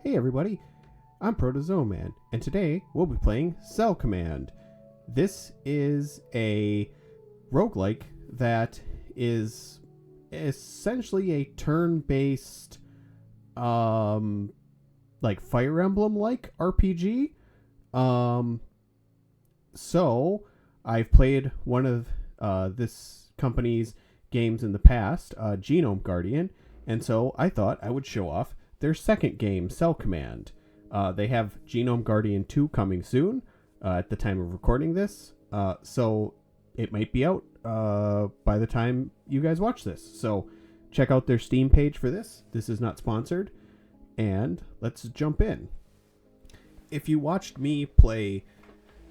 Hey everybody, I'm Protozoman, and today we'll be playing Cell Command. This is a roguelike that is essentially a turn-based, like Fire Emblem-like RPG. So I've played one of this company's games in the past, Genome Guardian, and so I thought I would show off their second game, Cell Command. They have Genome Guardian 2 coming soon at the time of recording this, so it might be out by the time you guys watch this. So check out their Steam page for this. This is not sponsored, and let's jump in. If you watched me play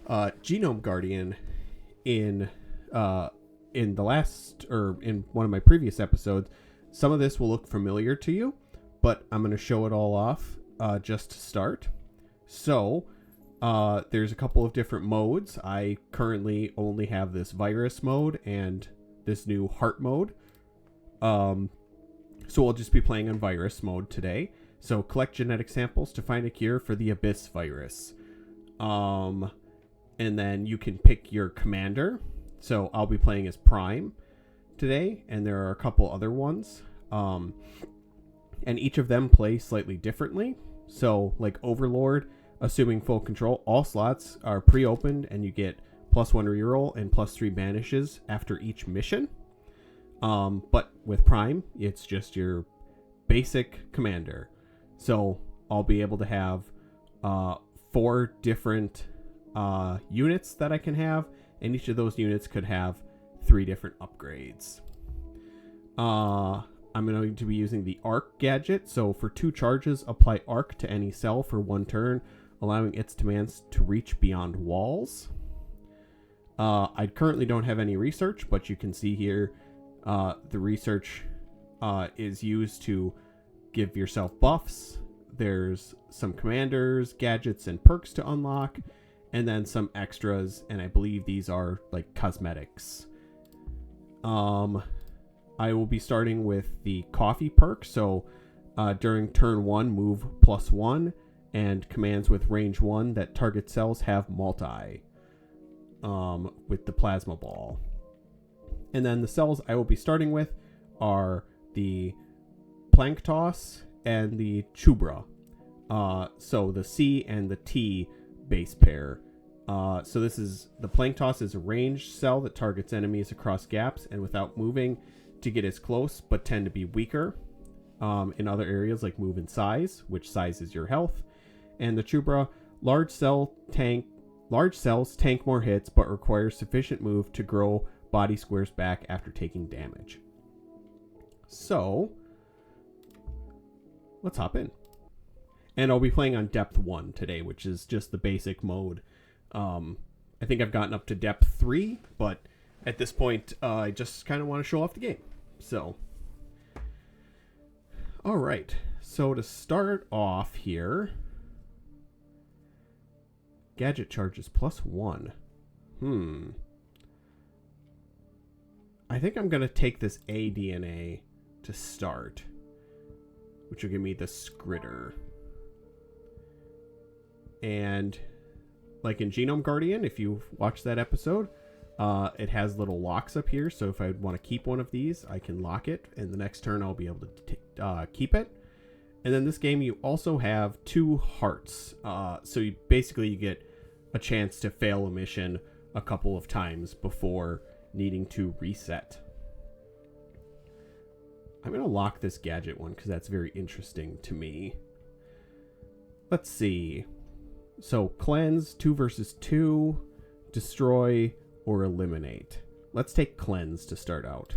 Genome Guardian in the last, or in one of my previous episodes, some of this will look familiar to you, but I'm going to show it all off just to start. So there's a couple of different modes. I currently only have this virus mode and this new heart mode. So we'll just be playing on virus mode today. So collect genetic samples to find a cure for the Abyss virus. And then you can pick your commander. So I'll be playing as Prime today, and there are a couple other ones. And each of them play slightly differently. So, like Overlord, assuming full control, all slots are pre-opened, and you get +1 reroll and +3 banishes after each mission. But with Prime, it's just your basic commander. So I'll be able to have 4 different units that I can have, and each of those units could have 3 different upgrades. I'm going to be using the Arc gadget. So for 2 charges, apply Arc to any cell for 1 turn, allowing its demands to reach beyond walls. I currently don't have any research, but you can see here the research is used to give yourself buffs. There's some commanders, gadgets, and perks to unlock, and then some extras, and I believe these are like cosmetics. I will be starting with the coffee perk. So during turn 1, move +1, and commands with range 1 that target cells have multi with the plasma ball. And then the cells I will be starting with are the Planktos and the Chubra. So the C and the T base pair. So this is the Planktos is a ranged cell that targets enemies across gaps and without moving to get as close, but tend to be weaker in other areas like move and size, which size is your health. And the Chubra, large cells tank more hits, but require sufficient move to grow body squares back after taking damage. So let's hop in. And I'll be playing on depth 1 today, which is just the basic mode. I think I've gotten up to depth 3, but at this point, I just kind of want to show off the game. So, all right. So to start off here, gadget charges +1. I think I'm going to take this ADNA to start, which will give me the Skritter. And like in Genome Guardian, if you've watched that episode, it has little locks up here. So if I want to keep one of these, I can lock it, and the next turn I'll be able to keep it. And then this game, you also have 2 hearts. So you get a chance to fail a mission a couple of times before needing to reset. I'm going to lock this gadget one because that's very interesting to me. Let's see. So cleanse, 2 versus 2, destroy, or eliminate. Let's take cleanse to start out.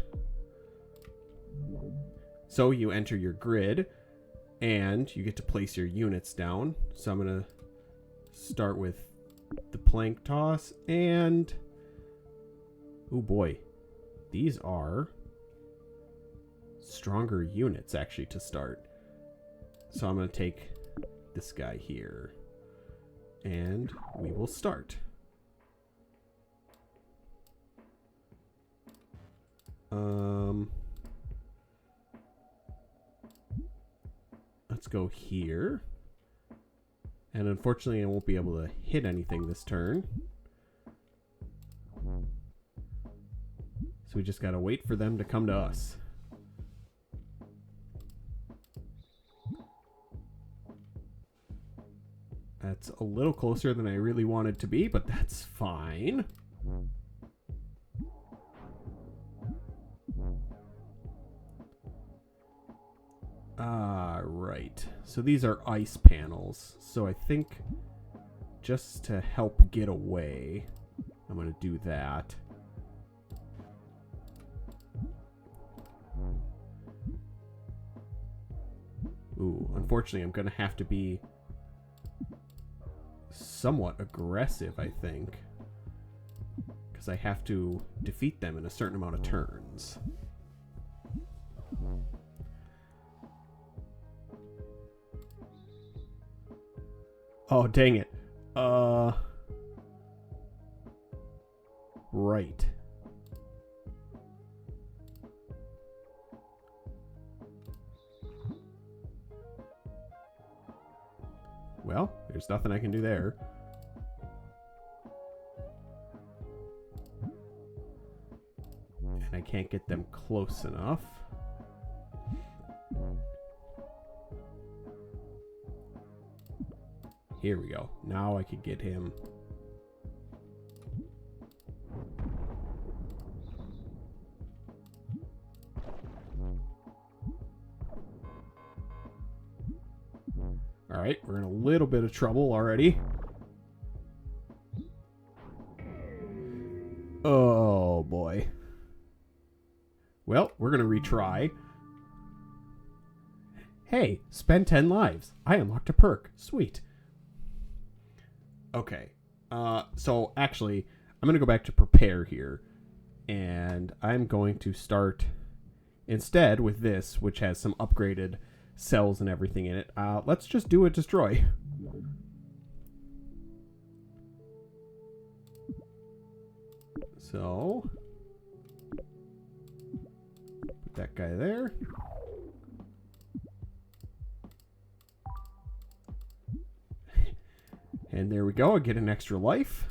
So you enter your grid, and you get to place your units down. So I'm going to start with the Planktos, and oh boy, these are stronger units actually to start. So I'm going to take this guy here, and we will start. Let's go here. And unfortunately, I won't be able to hit anything this turn. So we just gotta wait for them to come to us. That's a little closer than I really wanted to be, but that's fine. Right. So these are ice panels. So I think just to help get away, I'm going to do that. Ooh, unfortunately, I'm going to have to be somewhat aggressive, I think. Because I have to defeat them in a certain amount of turns. Oh, dang it. Right. Well, there's nothing I can do there. And I can't get them close enough. Here we go. Now I could get him. All right, we're in a little bit of trouble already. Oh, boy. Well, we're going to retry. Hey, spend 10 lives. I unlocked a perk. Sweet. Okay. So actually, I'm going to go back to prepare here. And I'm going to start instead with this, which has some upgraded cells and everything in it. Let's just do a destroy. So, put that guy there. And there we go. I get an extra life.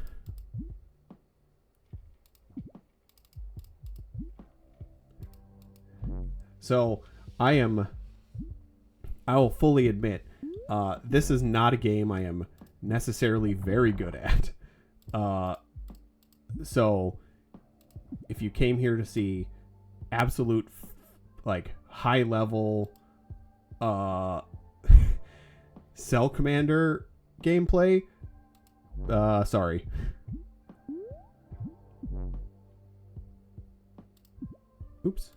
So, I will fully admit, this is not a game I am necessarily very good at. So, if you came here to see absolute, like, high-level Cell Commander gameplay, sorry. Oops.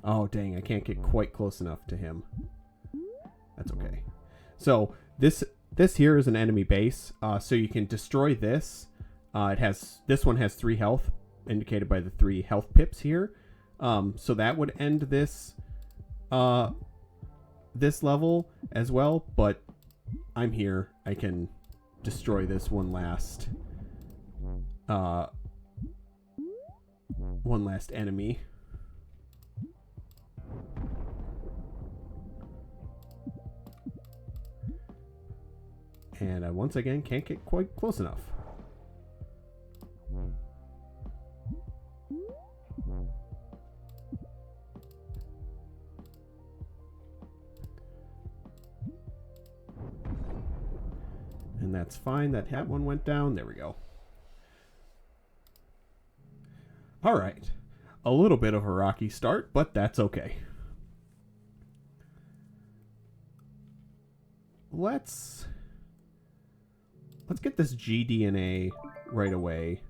Oh, dang, I can't get quite close enough to him. That's okay. So, this here is an enemy base, so you can destroy this. This one has 3 health, indicated by the 3 health pips here. So that would end this this level as well, but I'm here. I can destroy this one last enemy. And I once again can't get quite close enough. And that's fine. That one went down. There we go. All right. A little bit of a rocky start, but that's okay. Let's get this GDNA right away.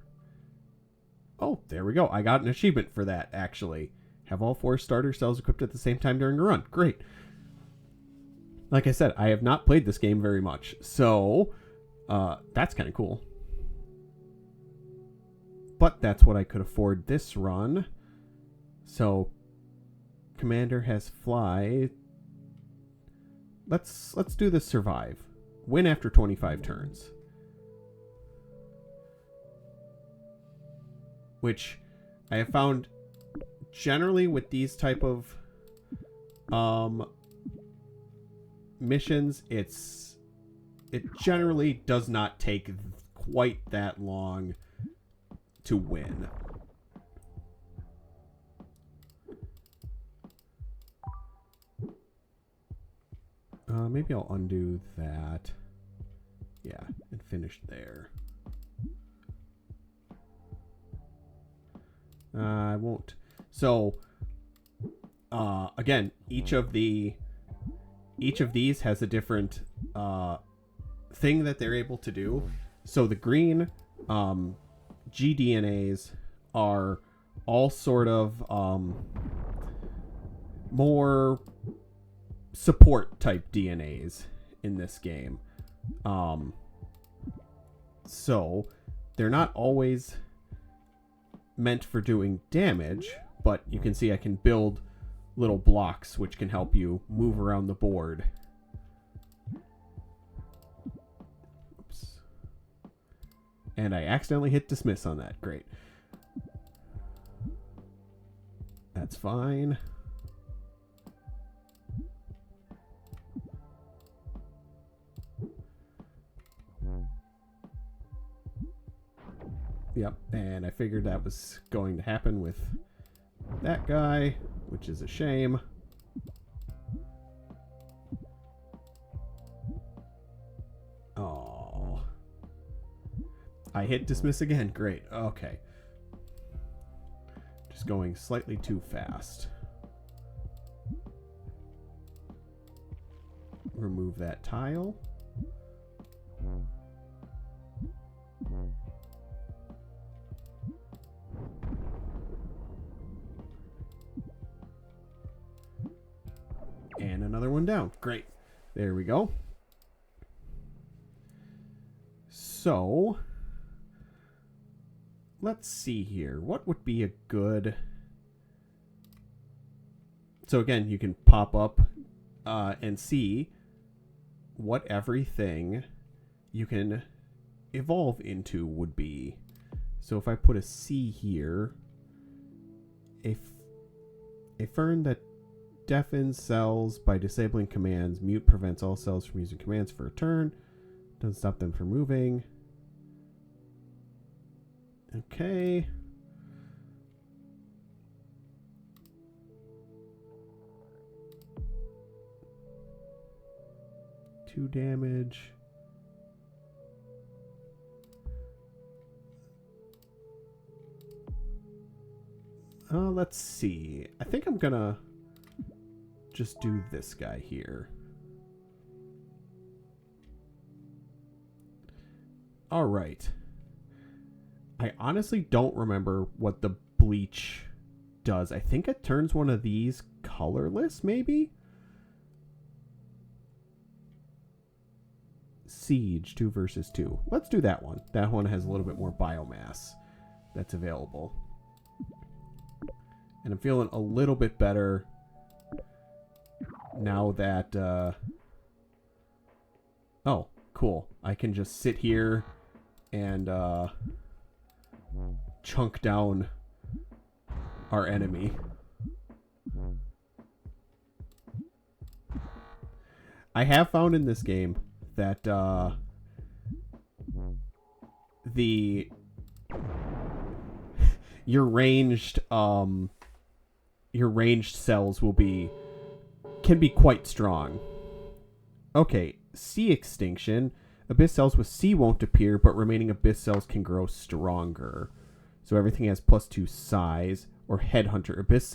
Oh, there we go. I got an achievement for that, actually. Have all 4 starter cells equipped at the same time during a run. Great. Like I said, I have not played this game very much, so that's kind of cool. But that's what I could afford this run. So, Commander has fly. Let's do this survive. Win after 25 turns. which I have found generally with these type of missions, it generally does not take quite that long to win. Maybe I'll undo that. Yeah, and finish there. I won't. So, again, each of these has a different thing that they're able to do. So the green GDNAs are all sort of more support type DNAs in this game. So they're not always meant for doing damage, but you can see I can build little blocks which can help you move around the board. Oops. And I accidentally hit dismiss on that. Great. That's fine. Yep, and I figured that was going to happen with that guy, which is a shame. Oh. I hit dismiss again. Great. Okay. Just going slightly too fast. Remove that tile. And another one down. Great. There we go. So, let's see here. What would be a good... So again, you can pop up and see what everything you can evolve into would be. So if I put a C here, a fern that deafens cells by disabling commands. Mute prevents all cells from using commands for a turn. Doesn't stop them from moving. Okay. Two damage. Let's see. I think I'm gonna just do this guy here. All right. I honestly don't remember what the bleach does. I think it turns one of these colorless, maybe? Siege 2 versus 2. Let's do that one. That one has a little bit more biomass that's available. And I'm feeling a little bit better now that... Oh, cool. I can just sit here and chunk down our enemy. I have found in this game that your ranged cells can be quite strong. Okay, sea extinction. Abyss cells with C won't appear, but remaining abyss cells can grow stronger. So everything has +2 size. Or headhunter. Abyss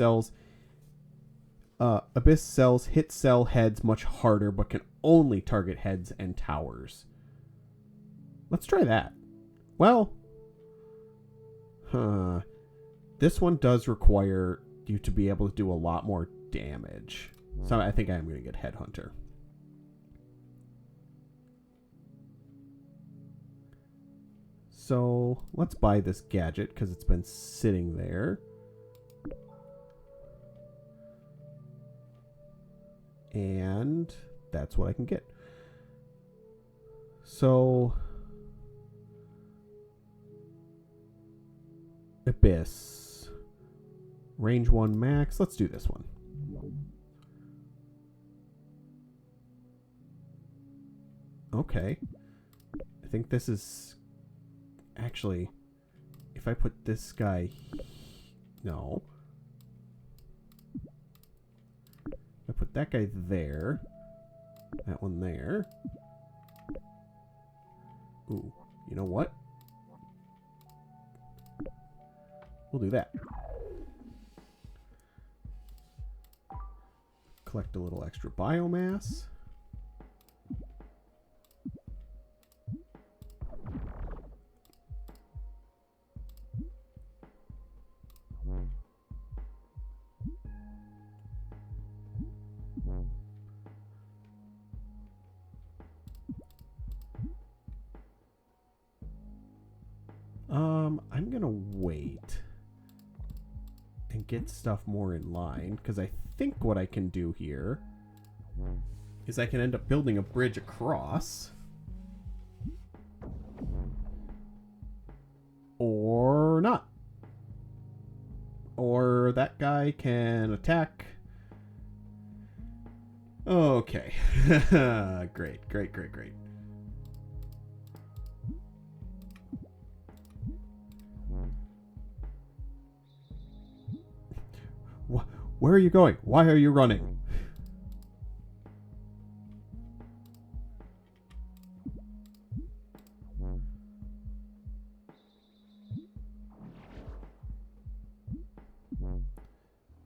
cells hit cell heads much harder, but can only target heads and towers. Let's try that. Well, this one does require you to be able to do a lot more damage. So I think I'm going to get headhunter. So let's buy this gadget because it's been sitting there. And that's what I can get. So Abyss. Range 1 max. Let's do this one. Okay. I think this is... Actually, if I put this guy... No. I put that guy there. That one there. Ooh, you know what? We'll do that. Collect a little extra biomass. I'm gonna wait and get stuff more in line, because I think what I can do here is I can end up building a bridge across. Or not. Or that guy can attack. Okay. Great, great, great, great. Where are you going? Why are you running?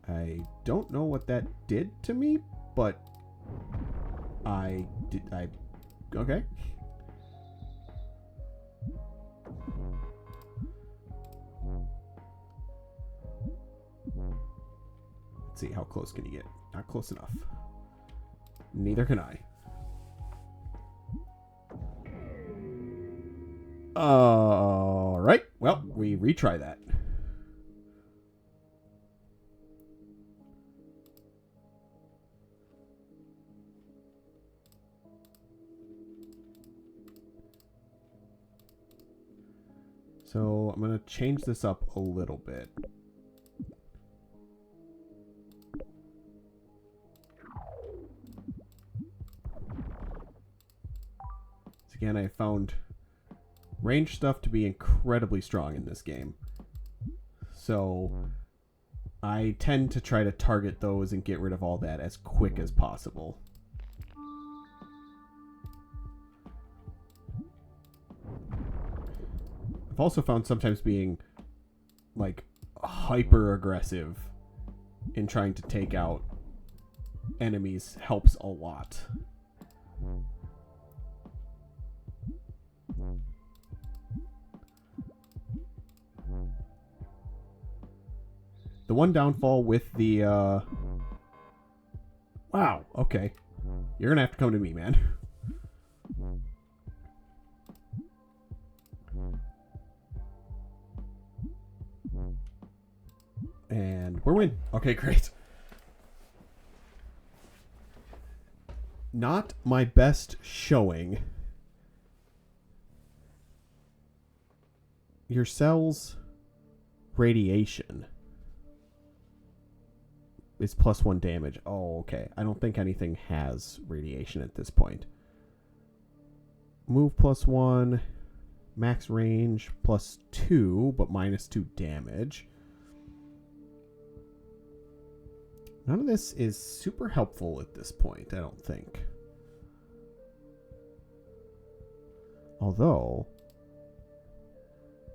I don't know what that did to me, but okay. Let's see, how close can you get? Not close enough. Neither can I. Alright, well, we retry that. So I'm going to change this up a little bit. So again, I found range stuff to be incredibly strong in this game. So I tend to try to target those and get rid of all that as quick as possible. I've also found sometimes being like hyper aggressive in trying to take out enemies helps a lot. The one downfall with the wow, okay. You're gonna have to come to me, man. And we're win. Okay, great. Not my best showing. Your cell's radiation is +1 damage. Oh, okay. I don't think anything has radiation at this point. Move +1. Max range +2, but -2 damage. None of this is super helpful at this point, I don't think. Although,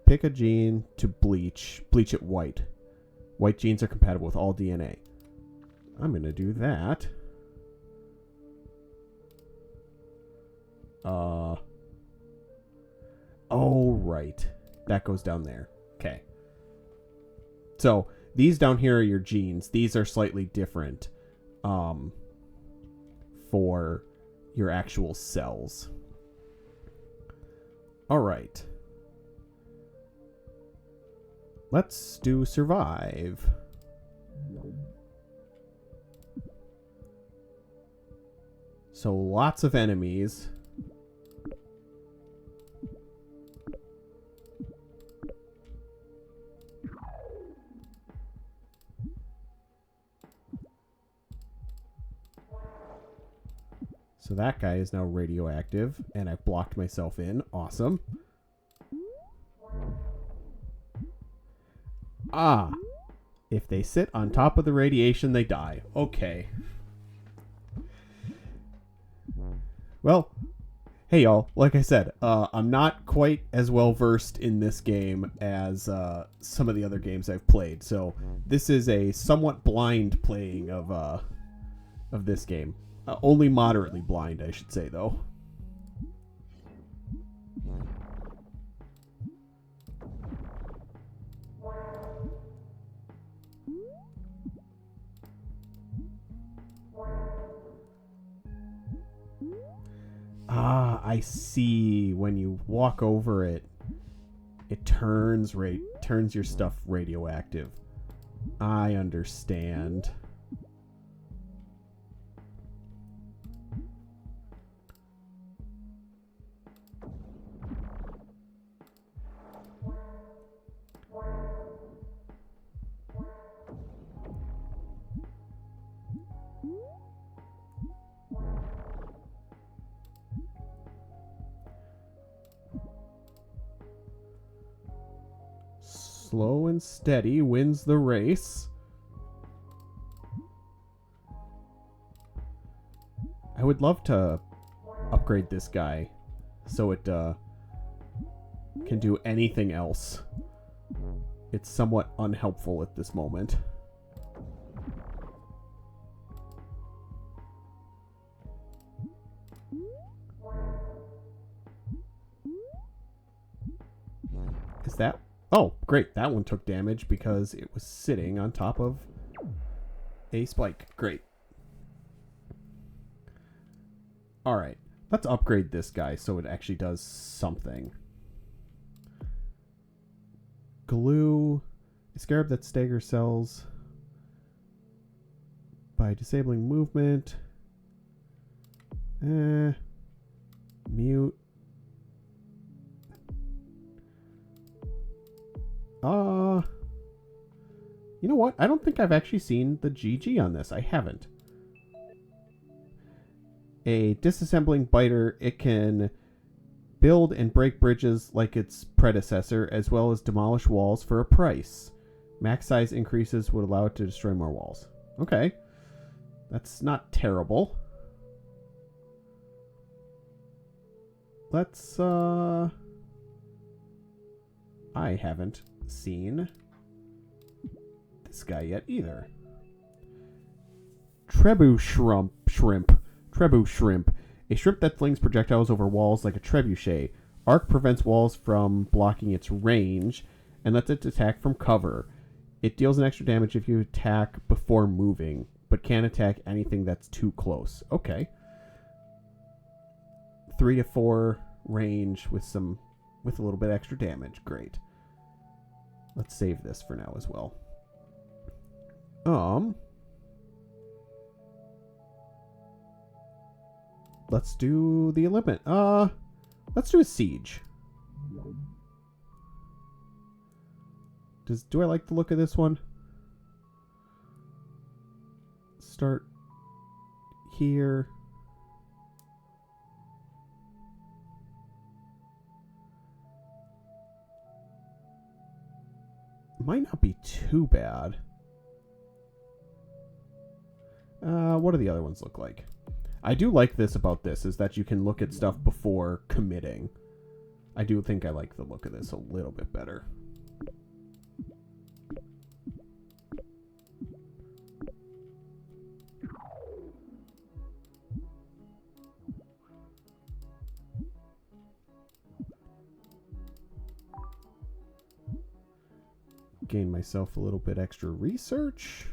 pick a gene to bleach it white. White genes are compatible with all DNA. I'm going to do that. Oh, right. That goes down there. Okay. So, these down here are your genes. These are slightly different for your actual cells. All right. Let's do survive. So lots of enemies. So that guy is now radioactive, and I've blocked myself in. Awesome. Ah, if they sit on top of the radiation, they die. Okay. Well, hey y'all, like I said, I'm not quite as well versed in this game as some of the other games I've played, so this is a somewhat blind playing of this game. Only moderately blind, I should say, though. Ah, I see. When you walk over it, it turns your stuff radioactive. I understand. Slow and steady wins the race. I would love to upgrade this guy so it can do anything else. It's somewhat unhelpful at this moment. Is that... Oh, great. That one took damage because it was sitting on top of a spike. Great. Alright. Let's upgrade this guy so it actually does something. Glue. A scarab that staggers cells by disabling movement. Mute. You know what? I don't think I've actually seen the GG on this. I haven't. A disassembling biter, it can build and break bridges like its predecessor, as well as demolish walls for a price. Max size increases would allow it to destroy more walls. Okay. That's not terrible. Let's, I haven't seen this guy yet either. Trebuchet shrimp. A shrimp that flings projectiles over walls like a trebuchet. Arc prevents walls from blocking its range and lets it attack from cover. It deals an extra damage if you attack before moving, but can't attack anything that's too close. Okay. 3 to 4 range with a little bit extra damage. Great. Let's save this for now as well. Let's do the limit. Let's do a siege. Do I like the look of this one? Start here. Might not be too bad. What do the other ones look like? I do like this about this, is that you can look at stuff before committing. I do think I like the look of this a little bit better. Gain myself a little bit extra research.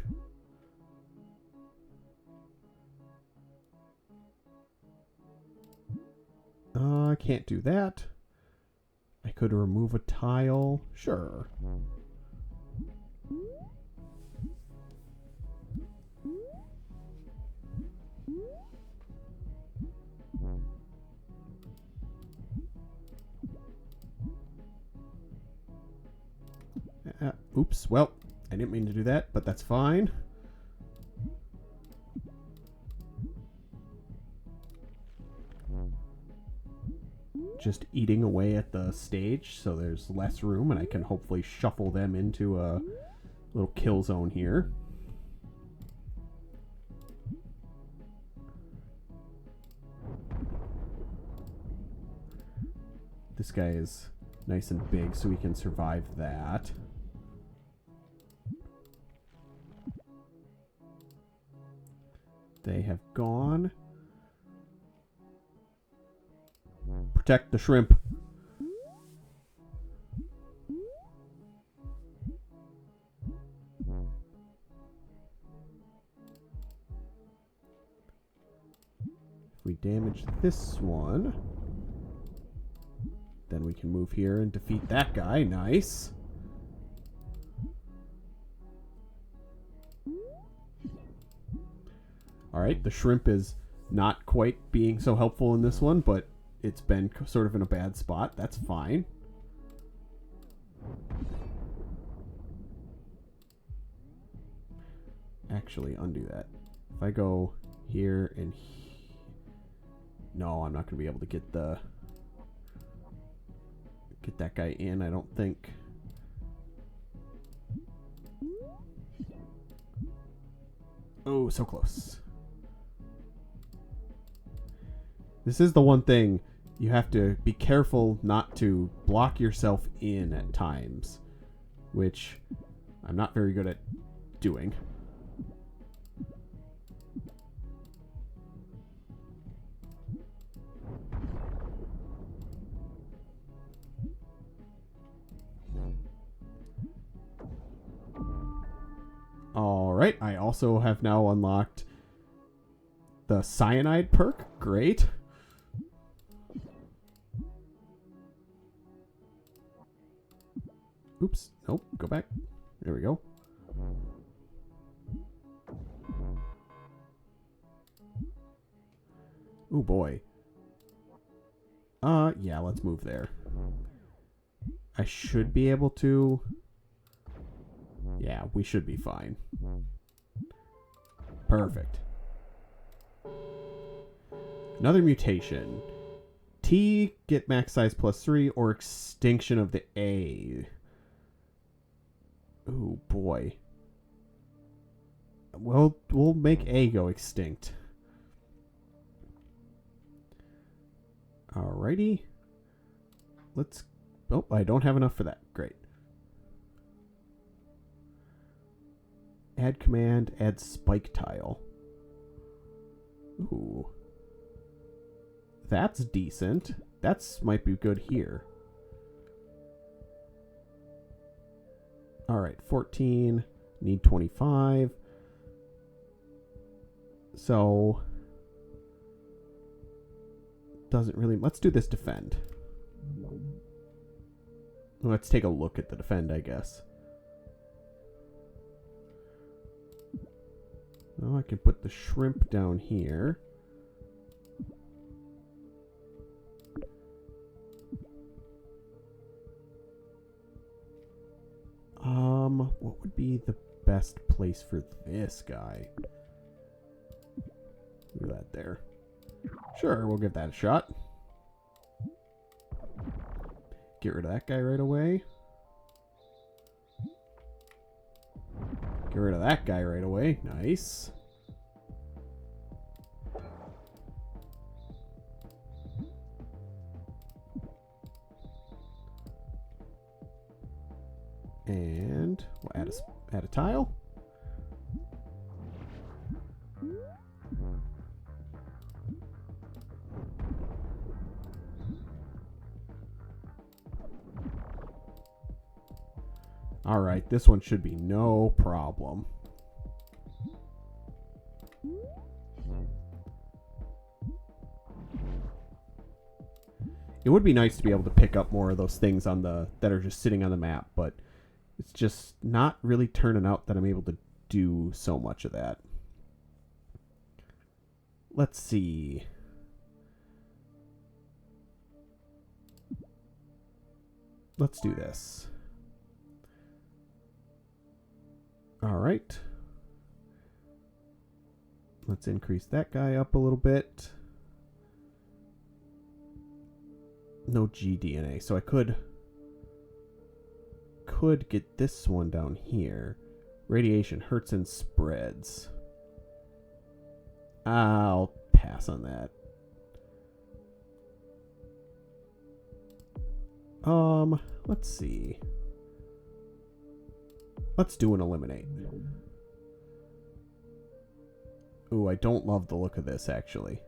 I can't do that. I could remove a tile. Sure. Oops. Well, I didn't mean to do that, but that's fine. just eating away at the stage, so there's less room, and I can hopefully shuffle them into a little kill zone here. This guy is nice and big, so we can survive that. They have gone. Protect the shrimp. If we damage this one, then we can move here and defeat that guy. Nice. Alright, the shrimp is not quite being so helpful in this one, but it's been sort of in a bad spot. That's fine. Actually, undo that. If I go here and no, I'm not going to be able to get that guy in, I don't think. Oh, so close. This is the one thing you have to be careful not to block yourself in at times, which I'm not very good at doing. Alright, I also have now unlocked the cyanide perk. Great. Oops. Nope. Go back. There we go. Oh boy. Yeah, let's move there. I should be able to... Yeah, we should be fine. Perfect. Another mutation. T, get max size +3, or extinction of the A. Oh boy. Well, we'll make A go extinct. Alrighty. Let's... Oh, I don't have enough for that. Great. Add command, add spike tile. Ooh. That's decent. That's might be good here. Alright, 14. Need 25. So... Doesn't really... Let's do this defend. Let's take a look at the defend, I guess. Well, I can put the shrimp down here. What would be the best place for this guy? Look at that there. Sure, we'll give that a shot. Get rid of that guy right away. Get rid of that guy right away. Nice. And we'll add a tile. All right, this one should be no problem. It would be nice to be able to pick up more of those things on the that are just sitting on the map, but it's just not really turning out that I'm able to do so much of that. Let's see. Let's do this. All right. Let's increase that guy up a little bit. no GDNA, so I could get this one down here. Radiation hurts and spreads. I'll pass on that. Let's see. Let's do an eliminate. Ooh, I don't love the look of this, actually.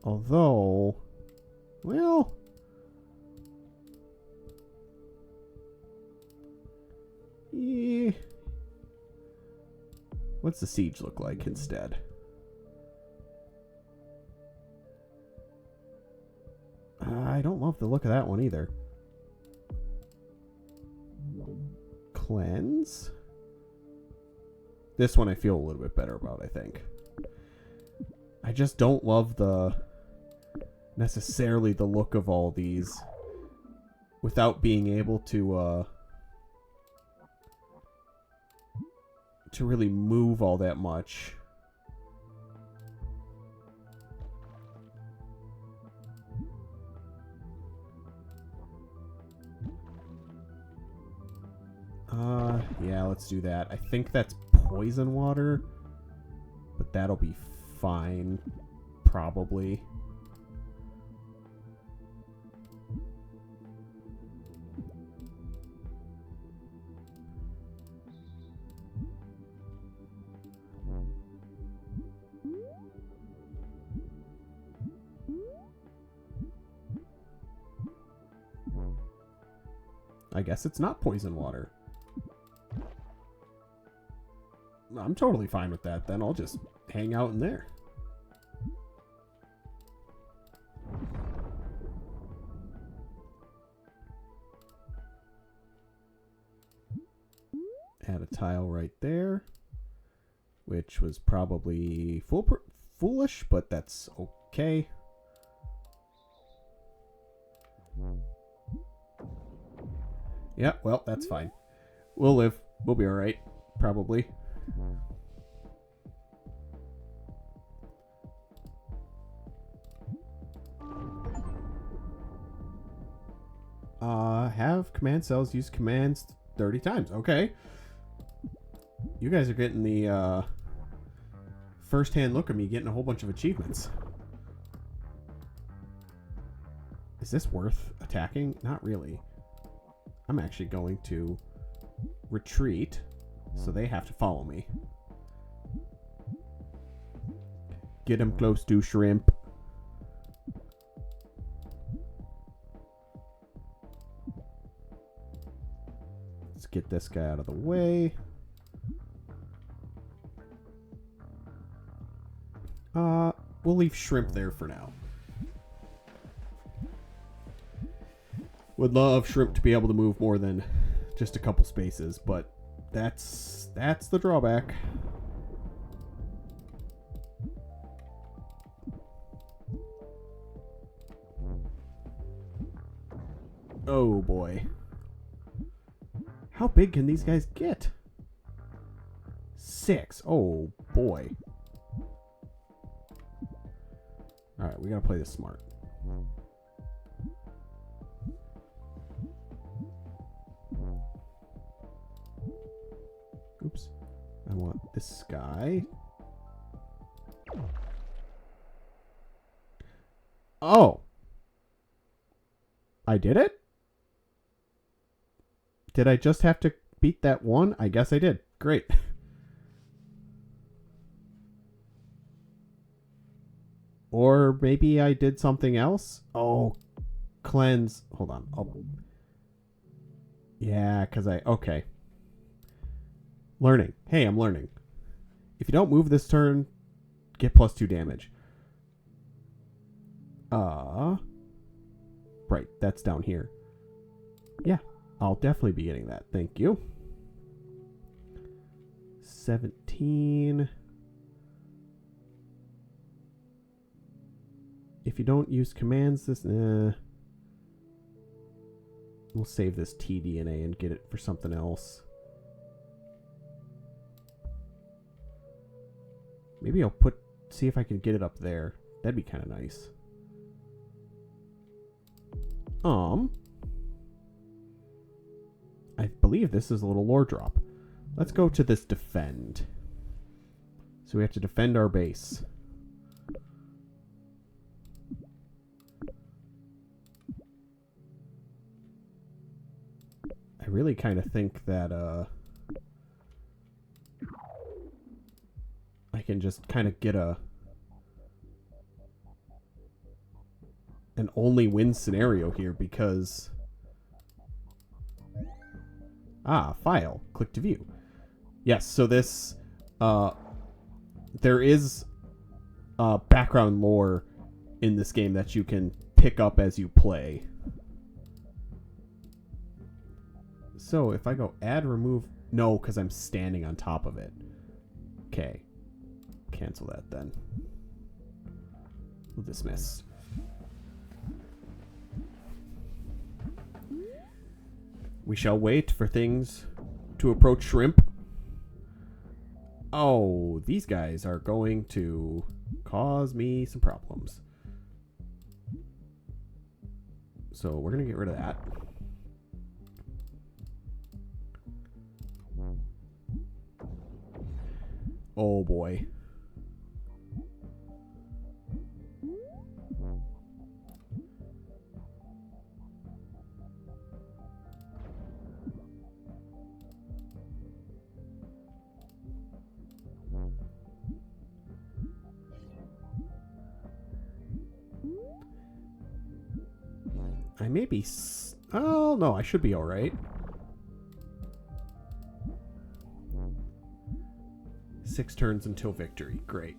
Although, well, yeah. What's the siege look like instead? I don't love the look of that one either. Cleanse. This one I feel a little bit better about, I think. I just don't love necessarily the look of all these without being able to really move all that much. Yeah, let's do that. I think that's poison water, but that'll be fine, probably. I guess it's not poison water. I'm totally fine with that, then. I'll just hang out in there. Add a tile right there, which was probably foolish, but that's okay. Yeah, well, that's fine. We'll live. We'll be alright, probably. Have command cells use commands 30 times. Okay. You guys are getting the first-hand look at me getting a whole bunch of achievements. Is this worth attacking? Not really. I'm actually going to retreat, so they have to follow me. Get them close to shrimp. Let's get this guy out of the way. We'll leave shrimp there for now. Would love shrimp to be able to move more than just a couple spaces, but that's the drawback. Oh boy. How big can these guys get? 6. Oh boy. Alright, we gotta play this smart. Oops. I want this guy. Oh. I did it? Did I just have to beat that one? I guess I did. Great. Or maybe I did something else? Oh, cleanse. Hold on. Oh. Yeah, because okay. Learning. Hey, I'm learning. If you don't move this turn, get +2 damage. Right, that's down here. Yeah, I'll definitely be getting that. Thank you. 17. If you don't use commands, we'll save this TDNA and get it for something else. Maybe I'll see if I can get it up there. That'd be kind of nice. I believe this is a little lore drop. Let's go to this defend. So we have to defend our base. I really kind of think that I can just kind of get an only win scenario here because file, click to view. Yes, so this there is background lore in this game that you can pick up as you play. So if I go add remove, no, because I'm standing on top of it. Okay, cancel that then. Dismiss. We shall wait for things to approach shrimp. Oh, these guys are going to cause me some problems. So we're going to get rid of that. Oh boy. I may be... Oh, no, I should be all right. 6 turns until victory. Great.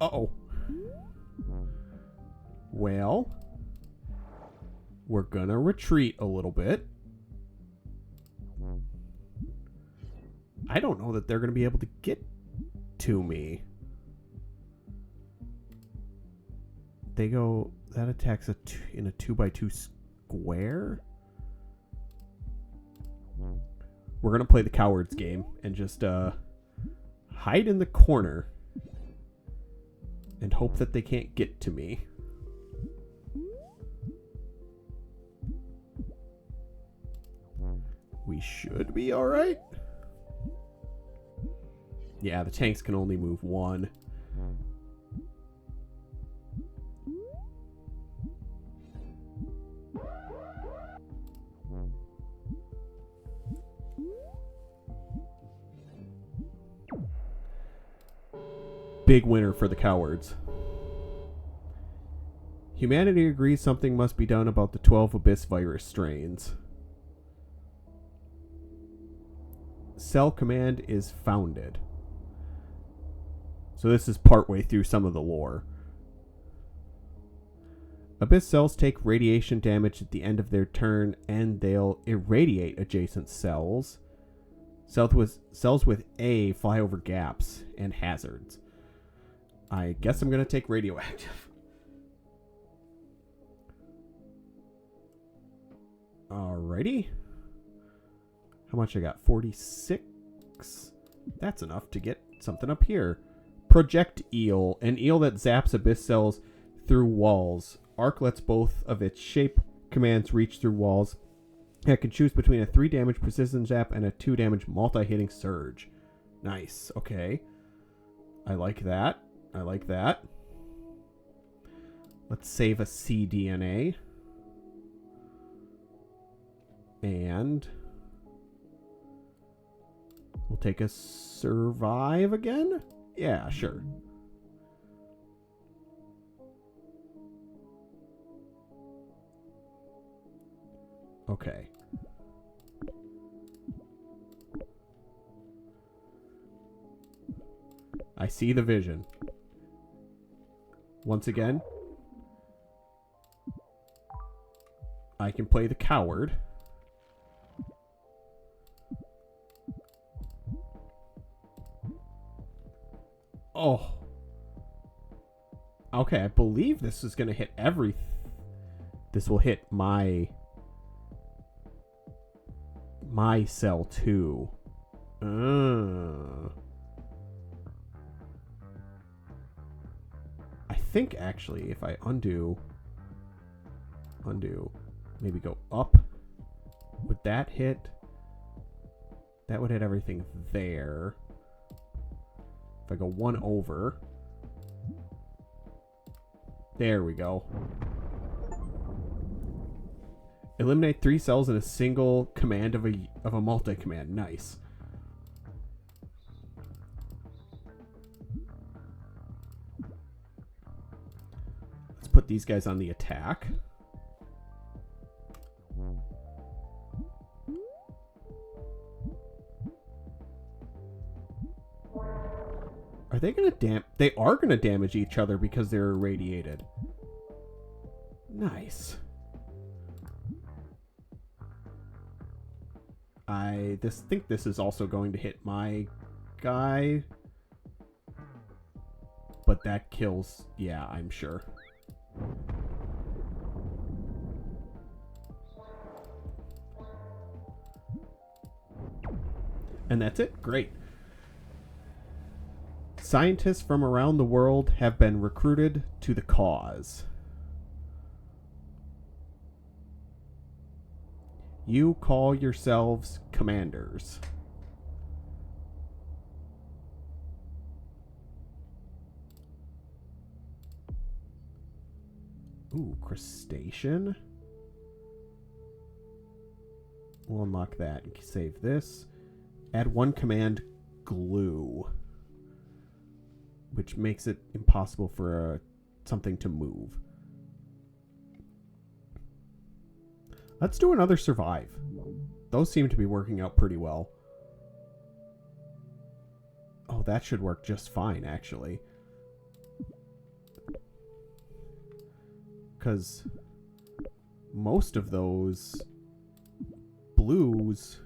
Uh-oh. Well, we're gonna retreat a little bit. I don't know that they're gonna be able to get to me. They go... That attacks in a 2x2 square? We're gonna play the cowards game and just hide in the corner and hope that they can't get to me. We should be alright. Yeah, the tanks can only move 1. Big winner for the cowards. Humanity agrees something must be done about the 12 Abyss virus strains. Cell command is founded. So this is partway through some of the lore. Abyss cells take radiation damage at the end of their turn, and they'll irradiate adjacent cells. Cells with A fly over gaps and hazards. I guess I'm going to take radioactive. Alrighty. How much I got? 46. That's enough to get something up here. Project Eel. An eel that zaps abyss cells through walls. Arc lets both of its shape commands reach through walls. It can choose between a 3 damage precision zap and a 2 damage multi-hitting surge. Nice. Okay. I like that. I like that. Let's save a cDNA. And we'll take a survive again? Yeah, sure. Okay. I see the vision. Once again, I can play the coward. Oh. Okay, I believe this is going to hit this will hit my cell too. I think actually if I undo, maybe go up, would that hit? That would hit everything there. If I go one over, there we go. Eliminate 3 cells in a single command of a multi-command. Nice. Let's put these guys on the attack. Are they gonna They are gonna damage each other because they're irradiated. Nice. I think this is also going to hit my guy. But that kills... Yeah, I'm sure. And that's it. Great. Scientists from around the world have been recruited to the cause. You call yourselves commanders. Ooh, crustacean. We'll unlock that and save this. Add one command, glue, which makes it impossible for something to move. Let's do another survive. Those seem to be working out pretty well. Oh, that should work just fine, actually. Because most of those blues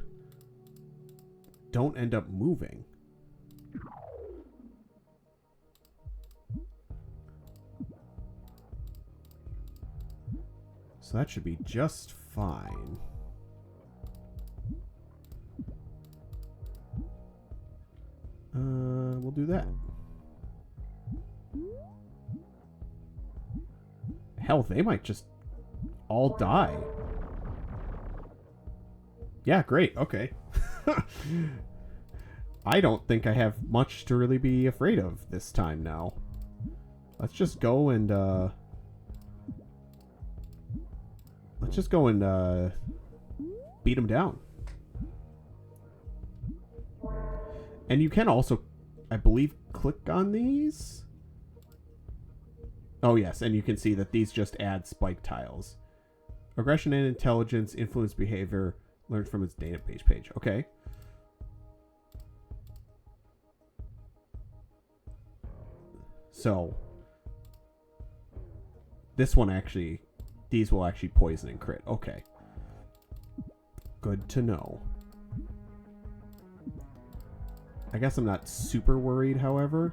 don't end up moving. So that should be just fine. We'll do that. Hell, they might just all die. Yeah, great. Okay. I don't think I have much to really be afraid of this time now. Let's just go and beat them down. And you can also, I believe, click on these. Oh, yes, and you can see that these just add spike tiles. Aggression and intelligence, influence behavior, learned from its database page. Okay. So, this one actually, these will actually poison and crit. Okay. Good to know. I guess I'm not super worried, however.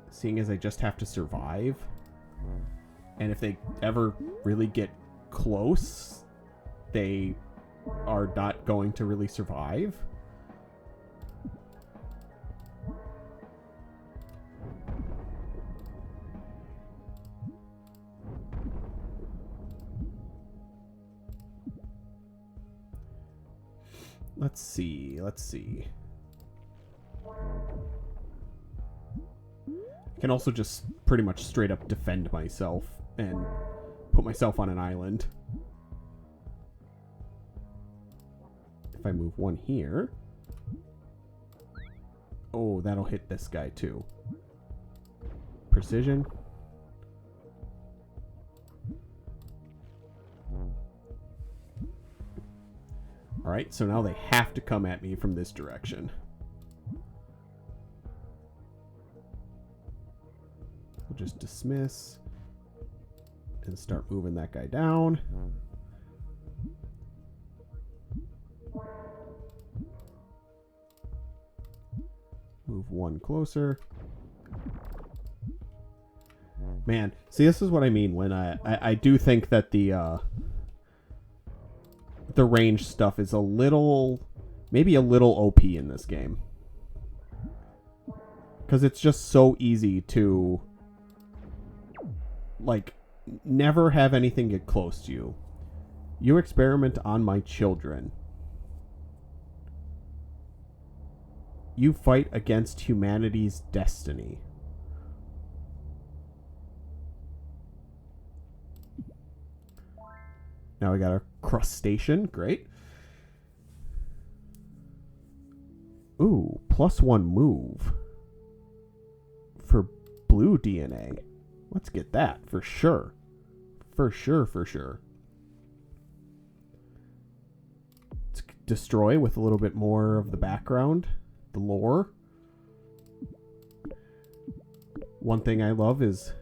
Seeing as I just have to survive. And if they ever really get close, they are not going to really survive. Let's see. I can also just pretty much straight up defend myself and put myself on an island. If I move one here. Oh, that'll hit this guy too. Precision. Alright, so now they have to come at me from this direction. We'll just dismiss and start moving that guy down. Move one closer. Man, see, this is what I mean when I do think that the range stuff is a little, maybe a little OP in this game. Because it's just so easy to, like, never have anything get close to you. You experiment on my children. You fight against humanity's destiny. Now we got our crustacean. Great. Ooh, +1 move. For blue DNA. Let's get that for sure. For sure, for sure. Let's destroy with a little bit more of the background. The lore. One thing I love is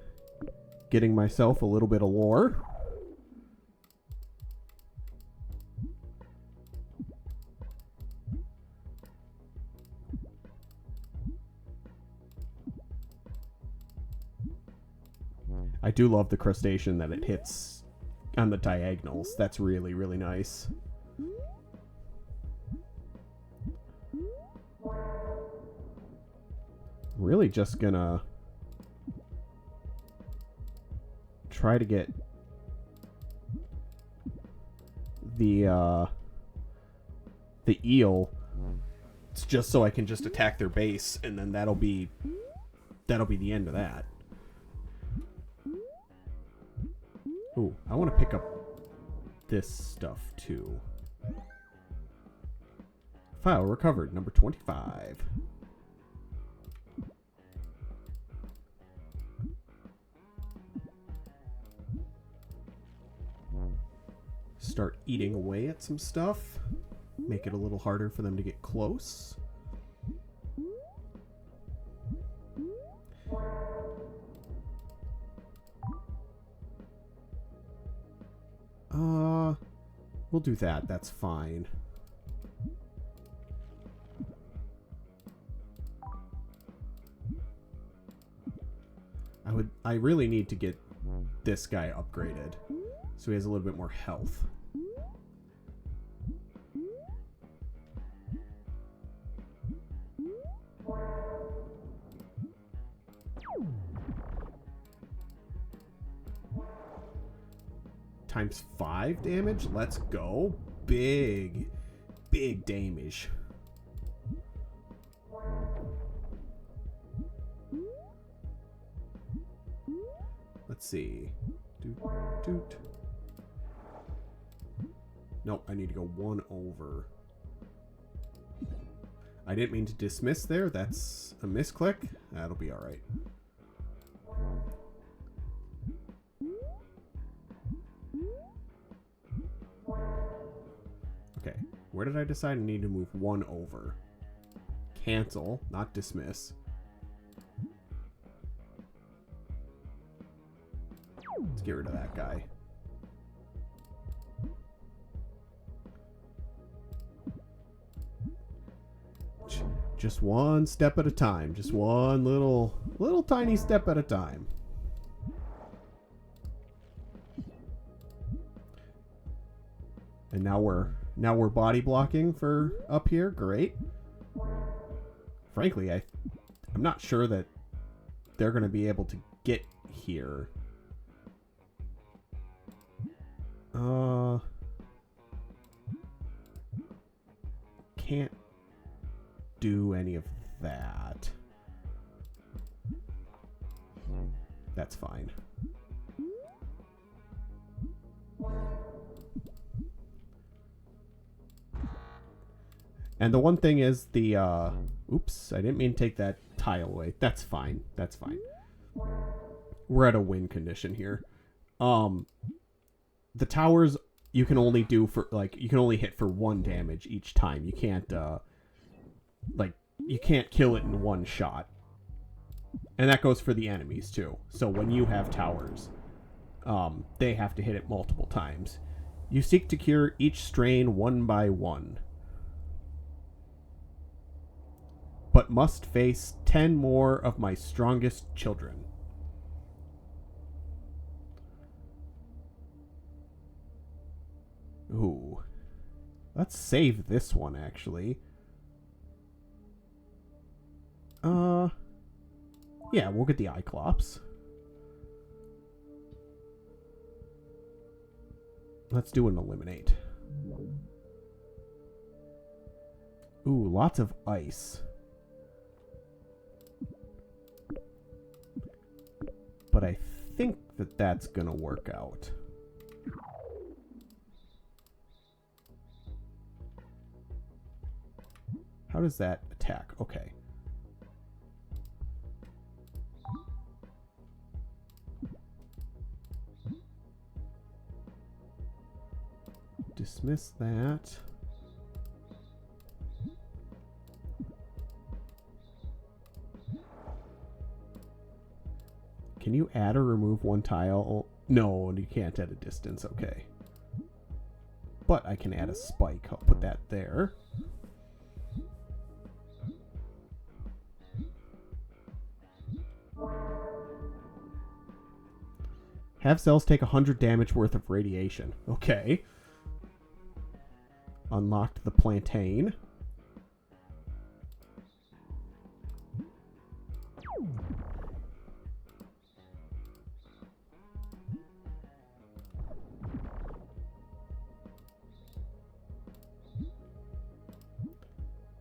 getting myself a little bit of lore. I do love the crustacean that it hits on the diagonals. That's really, really nice. Really just gonna try to get the eel. It's just so I can just attack their base, and then that'll be the end of that. Ooh, I want to pick up this stuff too. File recovered, number 25. Start eating away at some stuff. Make it a little harder for them to get close. We'll do that. That's fine. I really need to get this guy upgraded so he has a little bit more health. Times 5 damage? Let's go. Big damage. Let's see. Doot. Nope, I need to go 1 over. I didn't mean to dismiss there. That's a misclick. That'll be alright. Okay, where did I decide I need to move 1 over? Cancel, not dismiss. Let's get rid of that guy. Just one step at a time. Just one little tiny step at a time. And now we're body blocking for up here. Great. Frankly, I'm not sure that they're going to be able to get here. Can't do any of that. That's fine. And the one thing is the oops, I didn't mean to take that tile away. That's fine. That's fine. We're at a win condition here. The towers you can only do for you can only hit for 1 damage each time. You can't you can't kill it in 1 shot. And that goes for the enemies too. So when you have towers, they have to hit it multiple times. You seek to cure each strain 1 by 1. But must face 10 more of my strongest children. Ooh. Let's save this one, actually. Yeah, we'll get the Cyclops. Let's do an eliminate. Ooh, lots of ice. But I think that that's gonna work out. How does that attack? Okay. Dismiss that. Can you add or remove one tile? No, you can't at a distance. Okay. But I can add a spike. I'll put that there. Have cells take 100 damage worth of radiation. Okay. Unlocked the plantain.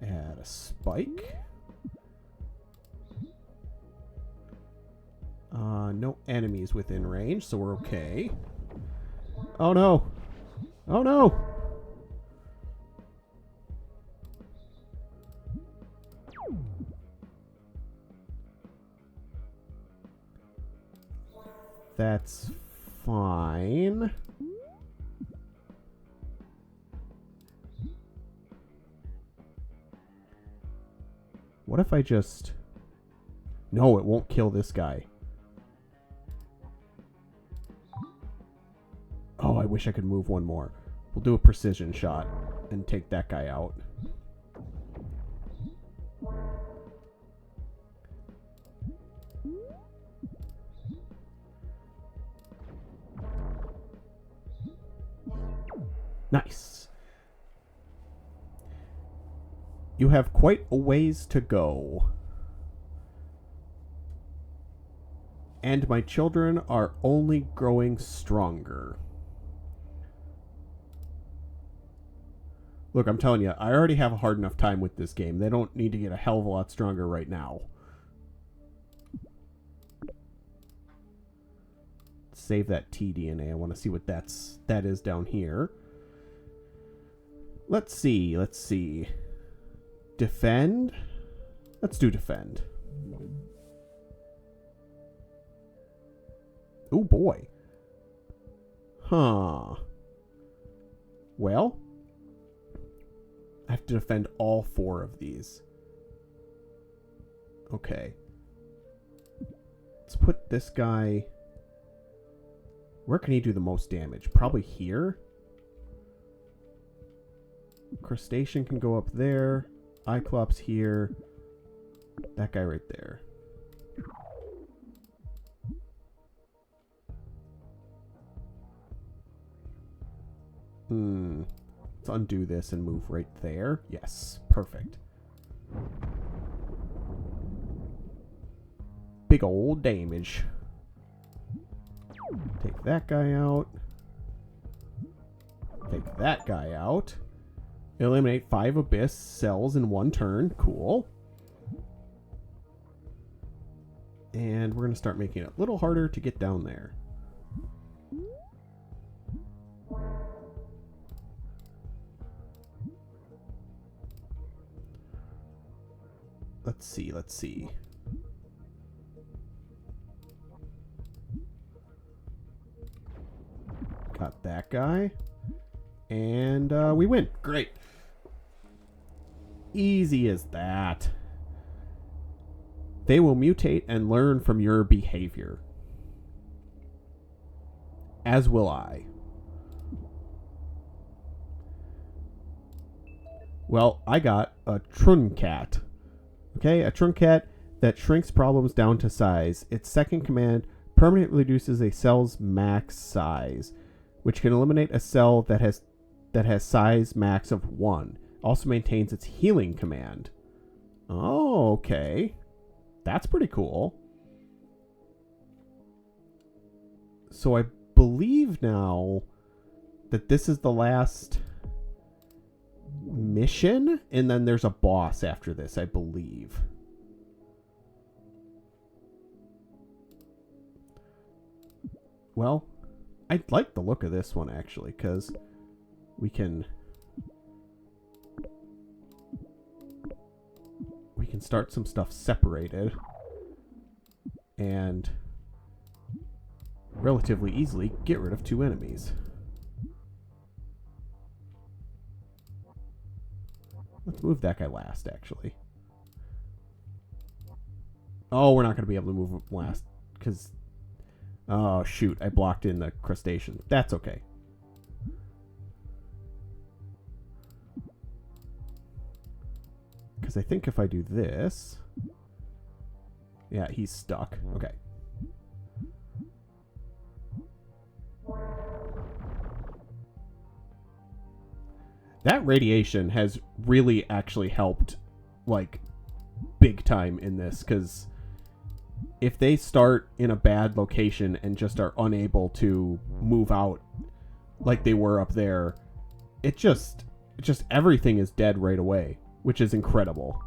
Add a spike. No enemies within range, so we're okay. Oh no! Oh no! That's fine. What if I just... No, it won't kill this guy. Oh, I wish I could move one more. We'll do a precision shot and take that guy out. Nice. You have quite a ways to go. And my children are only growing stronger. Look, I'm telling you, I already have a hard enough time with this game. They don't need to get a hell of a lot stronger right now. Save that tDNA. I want to see what that is down here. Let's see. Defend? Let's do defend. Oh boy. Huh. Well, I have to defend all 4 of these. Okay. Let's put this guy... Where can he do the most damage? Probably here. Crustacean can go up there. Cyclops here. That guy right there. Let's undo this and move right there. Yes, perfect. Big old damage. Take that guy out. Take that guy out. Eliminate 5 Abyss cells in 1 turn. Cool. And we're going to start making it a little harder to get down there. Let's see. Got that guy. And we win. Great. Easy as that. They will mutate and learn from your behavior. As will I. Well, I got a Truncat. Okay, a Truncat that shrinks problems down to size. Its second command permanently reduces a cell's max size, which can eliminate a cell that has size max of 1. Also maintains its healing command. Oh, okay. That's pretty cool. So I believe now that this is the last mission, and then there's a boss after this, I believe. Well, I like the look of this one, actually, because we can start some stuff separated and relatively easily get rid of 2 enemies. Let's move that guy last, actually. Oh, we're not going to be able to move him last because... Oh, shoot. I blocked in the crustacean. That's okay. Because I think if I do this... Yeah, he's stuck. Okay. That radiation has really actually helped, like, big time in this, because if they start in a bad location and just are unable to move out like they were up there, it just everything is dead right away, which is incredible.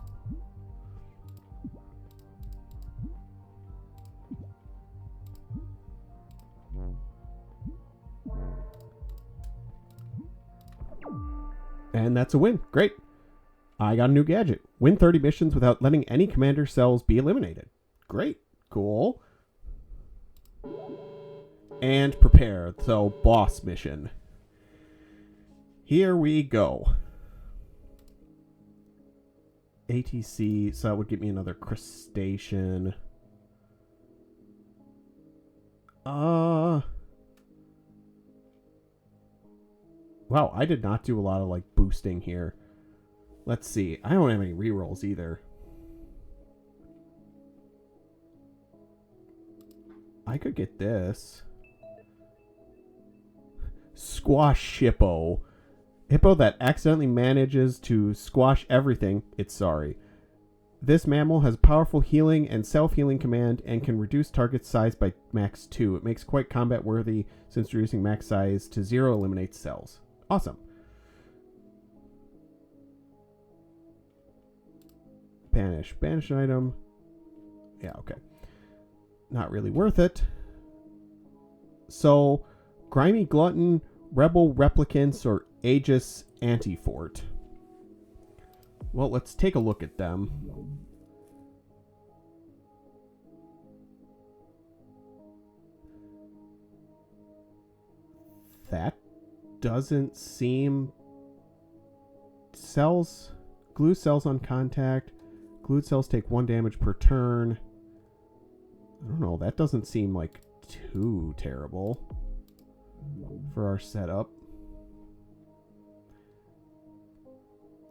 And that's a win. Great. I got a new gadget. Win 30 missions without letting any commander cells be eliminated. Great. Cool. And prepare. So, boss mission. Here we go. ATC. So that would give me another crustacean. Wow, I did not do a lot of, like, boosting here. Let's see. I don't have any rerolls either. I could get this. Squash Hippo. Hippo that accidentally manages to squash everything. It's sorry. This mammal has powerful healing and self-healing command and can reduce target size by max 2. It makes quite combat worthy since reducing max size to 0 eliminates cells. Awesome. Banish. Banish an item. Yeah, okay. Not really worth it. So, Grimy Glutton, Rebel Replicants, or Aegis Antifort. Well, let's take a look at them. That doesn't seem... Cells... Glue cells on contact. Glued cells take 1 damage per turn. I don't know. That doesn't seem like too terrible for our setup.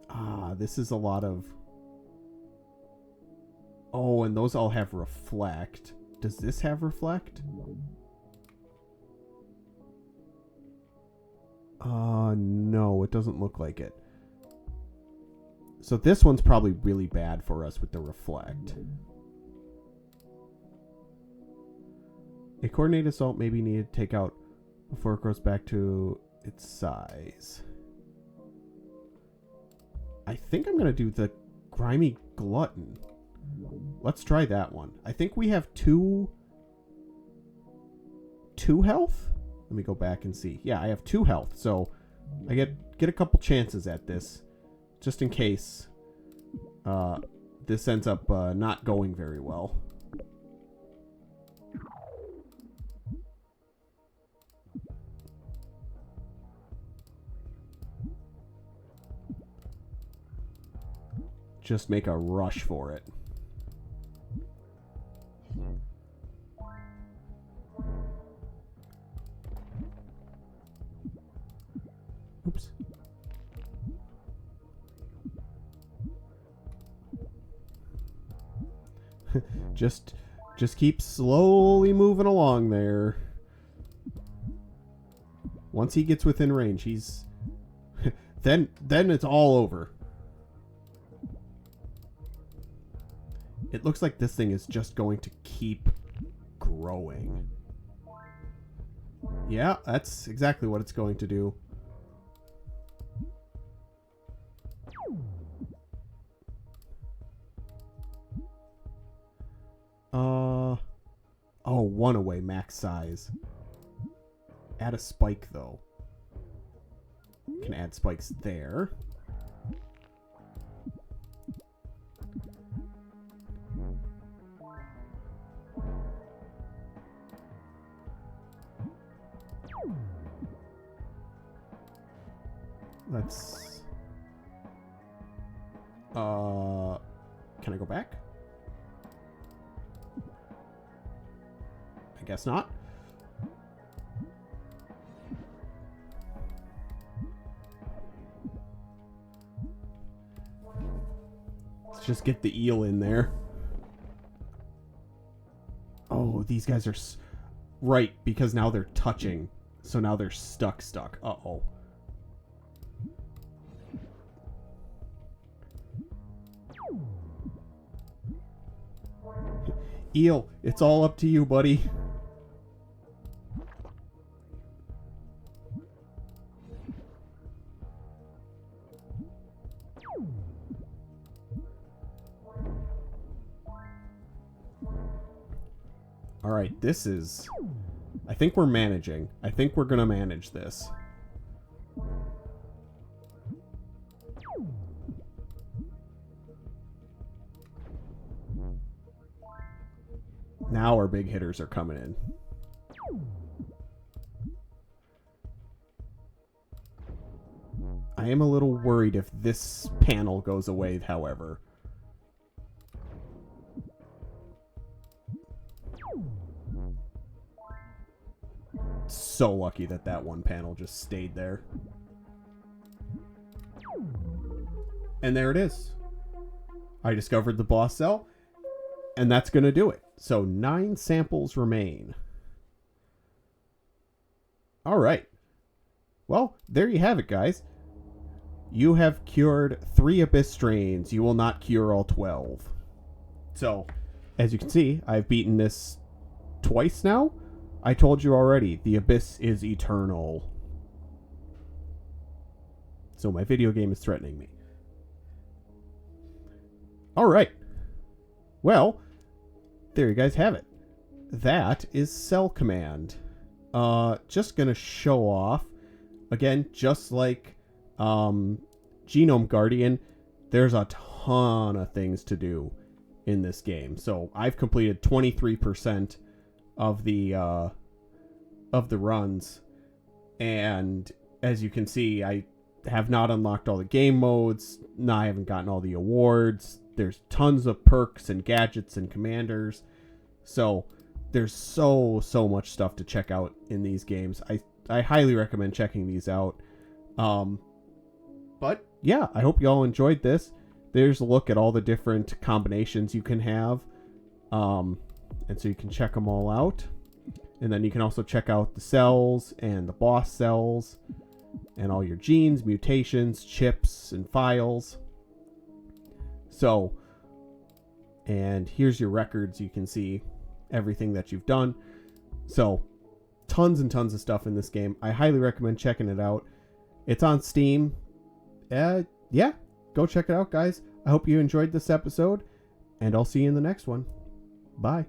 Ah, this is a lot of... Oh, and those all have reflect. Does this have reflect? No, it doesn't look like it. So this one's probably really bad for us with the reflect. A coordinated assault may be needed to take out before it grows back to its size. I think I'm going to do the Grimy Glutton. Let's try that one. I think we have two health? Let me go back and see. Yeah, I have 2 health, so I get a couple chances at this, just in case this ends up not going very well. Just make a rush for it. Oops. just keep slowly moving along there. Once he gets within range, he's then it's all over. It looks like this thing is just going to keep growing. Yeah, that's exactly what it's going to do. Oh, one away max size. Add a spike though. Can add spikes there. Let's can I go back? I guess not. Let's just get the eel in there. Oh, these guys are right, because now they're touching. So now they're stuck. Uh-oh. Eel, it's all up to you, buddy. All right, this is... I think we're managing. I think we're going to manage this. Now our big hitters are coming in. I am a little worried if this panel goes away, however. So lucky that that one panel just stayed there. And there it is. I discovered the boss cell, and that's going to do it. So 9 samples remain. All right. Well, there you have it, guys. You have cured 3 Abyss strains. You will not cure all 12. So, as you can see, I've beaten this twice now. I told you already, the Abyss is eternal. So my video game is threatening me. All right. Well, there you guys have it. That is Cell Command. Just gonna show off. Again, just like Genome Guardian, there's a ton of things to do in this game. So I've completed 23% of the runs, and as you can see, I have not unlocked all the game modes. No, I haven't gotten all the awards. There's tons of perks and gadgets and commanders. So there's so much stuff to check out in these games. I highly recommend checking these out. But yeah, I hope you all enjoyed this. There's a look at all the different combinations you can have. And so you can check them all out. And then you can also check out the cells and the boss cells and all your genes, mutations, chips, and files. So, and here's your records. You can see everything that you've done. So, tons and tons of stuff in this game. I highly recommend checking it out. It's on Steam. Yeah, go check it out, guys. I hope you enjoyed this episode, and I'll see you in the next one. Bye.